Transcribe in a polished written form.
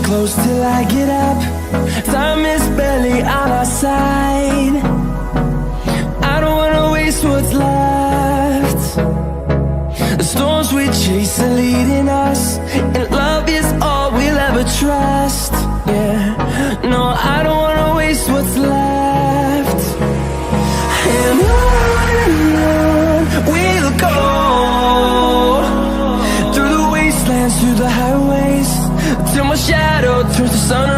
close till I get up. Time is barely on our side. I don't wanna waste what's left. The storms we chase are leading us, and love is all we'll ever trust. Yeah, no, I don't wanna waste what's left. And on we'll go, through the wastelands, through the highways, till my shadow turns to sun